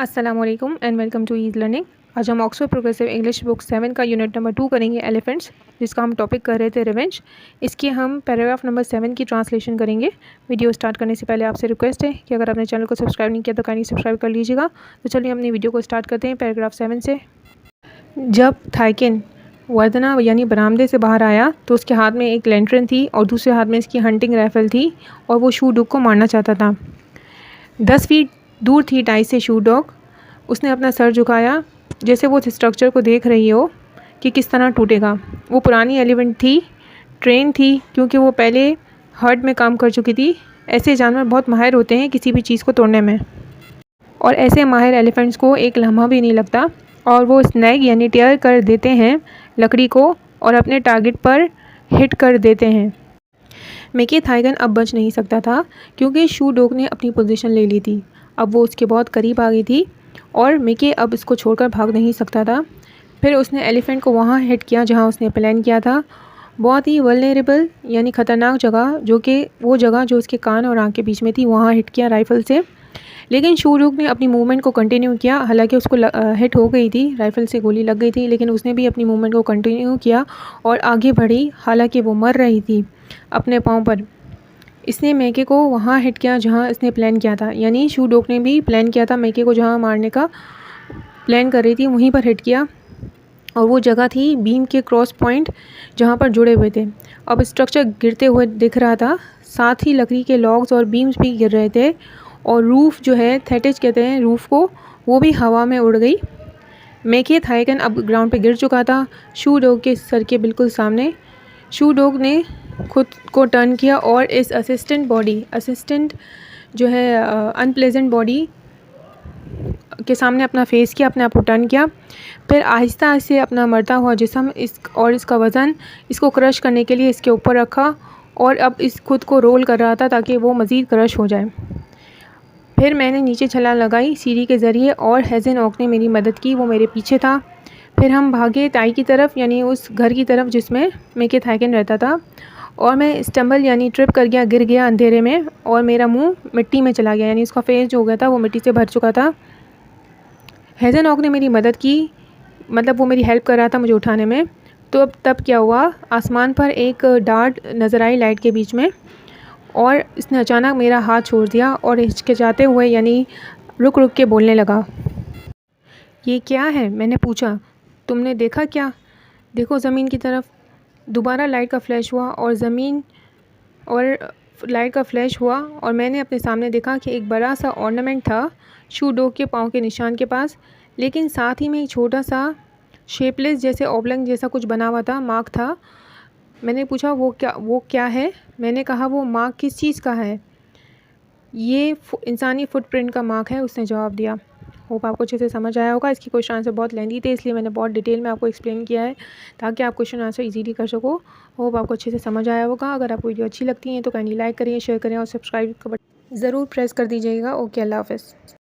अस्सलामुअलैकुम and welcome to ease learning. आज हम ऑक्सफोर्ड प्रोग्रेसिव इंग्लिश बुक 7 का यूनिट नंबर 2 करेंगे एलिफेंट्स, जिसका हम टॉपिक कर रहे थे रिवेंज। इसकी हम पैराग्राफ नंबर 7 की ट्रांसलेशन करेंगे। वीडियो स्टार्ट करने से पहले आपसे रिक्वेस्ट है कि अगर आपने चैनल को सब्सक्राइब नहीं किया तो काइंडली सब्सक्राइब कर लीजिएगा। तो चलिए अपनी वीडियो को स्टार्ट करते हैं पैराग्राफ 7 से। जब थाइकिन वर्दना यानी बरामदे से बाहर आया तो उसके हाथ में एक लैंटर्न थी और दूसरे हाथ में इसकी हंटिंग राइफल थी और वो शू डॉग को मारना चाहता था। 10 फीट दूर थी टाई से शू डॉग। उसने अपना सर झुकाया जैसे वो स्ट्रक्चर को देख रही हो कि किस तरह टूटेगा। वो पुरानी एलिफेंट थी, ट्रेन थी, क्योंकि वो पहले हर्ड में काम कर चुकी थी। ऐसे जानवर बहुत माहिर होते हैं किसी भी चीज़ को तोड़ने में, और ऐसे माहिर एलिफेंट्स को एक लम्हा भी नहीं लगता और वो स्नैग यानी टेयर कर देते हैं लकड़ी को और अपने टारगेट पर हिट कर देते हैं। मिकी थाइगन अब बच नहीं सकता था क्योंकि शू डॉग ने अपनी पोजीशन ले ली थी। अब वो उसके बहुत करीब आ गई थी और मिकी अब इसको छोड़कर भाग नहीं सकता था। फिर उसने एलिफेंट को वहाँ हिट किया जहाँ उसने प्लान किया था, बहुत ही वल्नरेबल यानी ख़तरनाक जगह, जो कि वो जगह जो उसके कान और आँख के बीच में थी, वहाँ हिट किया राइफ़ल से। लेकिन शू डॉग ने अपनी मूवमेंट को कंटिन्यू किया। हालांकि उसको हिट हो गई थी, राइफ़ल से गोली लग गई थी, लेकिन उसने भी अपनी मूवमेंट को कंटिन्यू किया और आगे बढ़ी। हालांकि वो मर रही थी अपने पाँव पर। इसने मैके को वहाँ हिट किया जहाँ इसने प्लान किया था, यानी शू डॉग ने भी प्लान किया था मैके को जहाँ मारने का प्लान कर रही थी वहीं पर हिट किया, और वो जगह थी बीम के क्रॉस पॉइंट जहाँ पर जुड़े हुए थे। अब स्ट्रक्चर गिरते हुए दिख रहा था, साथ ही लकड़ी के लॉग्स और बीम्स भी गिर रहे थे, और रूफ़ जो है, थेटिज कहते हैं रूफ़ को, वो भी हवा में उड़ गई। मैके थाइगन अब ग्राउंड पे गिर चुका था, शू डॉग के सर के बिल्कुल सामने। शू डॉग ने खुद को टर्न किया और इस असिस्टेंट जो है अनप्लेजेंट बॉडी के सामने अपना फेस किया, अपने आप को टर्न किया। फिर आहिस्ता से अपना मरता हुआ जिस्म इसका वज़न इसको क्रश करने के लिए इसके ऊपर रखा, और अब इस खुद को रोल कर रहा था ताकि वो मज़ीद क्रश हो जाए। फिर मैंने नीचे छलांग लगाई सीढ़ी के ज़रिए और हेज़न ऑक ने मेरी मदद की, वो मेरे पीछे था। फिर हम भागे टाई की तरफ, यानी उस घर की तरफ जिसमें मिकी थाइगन रहता था, और मैं स्टम्बल यानी ट्रिप कर गया, गिर गया अंधेरे में, और मेरा मुंह मिट्टी में चला गया, यानी उसका फेस जो हो गया था वो मिट्टी से भर चुका था। हेज़न ऑक ने मेरी मदद की, मतलब वो मेरी हेल्प कर रहा था मुझे उठाने में। तो अब तब क्या हुआ, आसमान पर एक डार्ट नज़र आई लाइट के बीच में, और इसने अचानक मेरा हाथ छोड़ दिया और हिचकिचाते हुए यानी रुक रुक के बोलने लगा। ये क्या है? मैंने पूछा। तुमने देखा क्या? देखो ज़मीन की तरफ। दोबारा लाइट का फ्लैश हुआ और मैंने अपने सामने देखा कि एक बड़ा सा ऑर्नामेंट था शू डॉग के पाँव के निशान के पास, लेकिन साथ ही में एक छोटा सा शेपलेस जैसे ऑबलंग जैसा कुछ बना हुआ था, मार्क था। मैंने पूछा वो क्या है? मैंने कहा वो मार्क किस चीज़ का है? ये इंसानी फुटप्रिंट का मार्क है, उसने जवाब दिया। होप आपको अच्छे से समझ आया होगा। इसकी क्वेश्चन आंसर बहुत लेंथी थे, इसलिए मैंने बहुत डिटेल में आपको एक्सप्लेन किया है ताकि आप क्वेश्चन आंसर इजीली कर सको। होप आपको अच्छे से समझ आया होगा। अगर आपको वीडियो अच्छी लगती है तो काइंडली लाइक करिए, शेयर करें और सब्सक्राइब का बटन ज़रूर प्रेस कर दीजिएगा। ओके, अल्लाह हाफ़िज़।